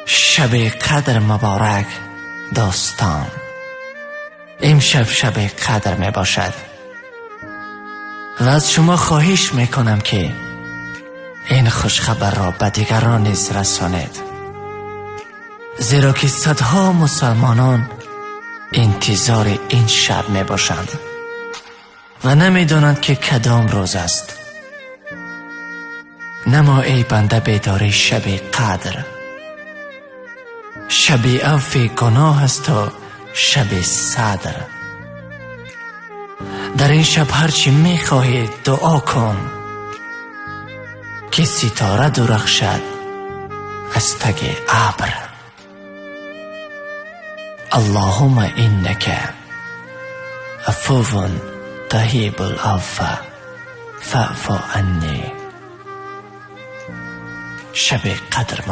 شب قدر مبارک دوستان، امشب شب قدر می باشد و از شما خواهش می کنم که این خوشخبر را به دیگران نیز رسانید، زیرا که صدها مسلمانان انتظار این شب می باشند و نمی دانند که کدام روز است. نما ای بنده بیداری شب قدر، شب عفو گناه است و شب صدر. در این شب هرچی می خواهی دعا کن که ستاره درخشد از تگ ابر. اللهم انک عفو تحب العفو فاعف عنی. شب قدر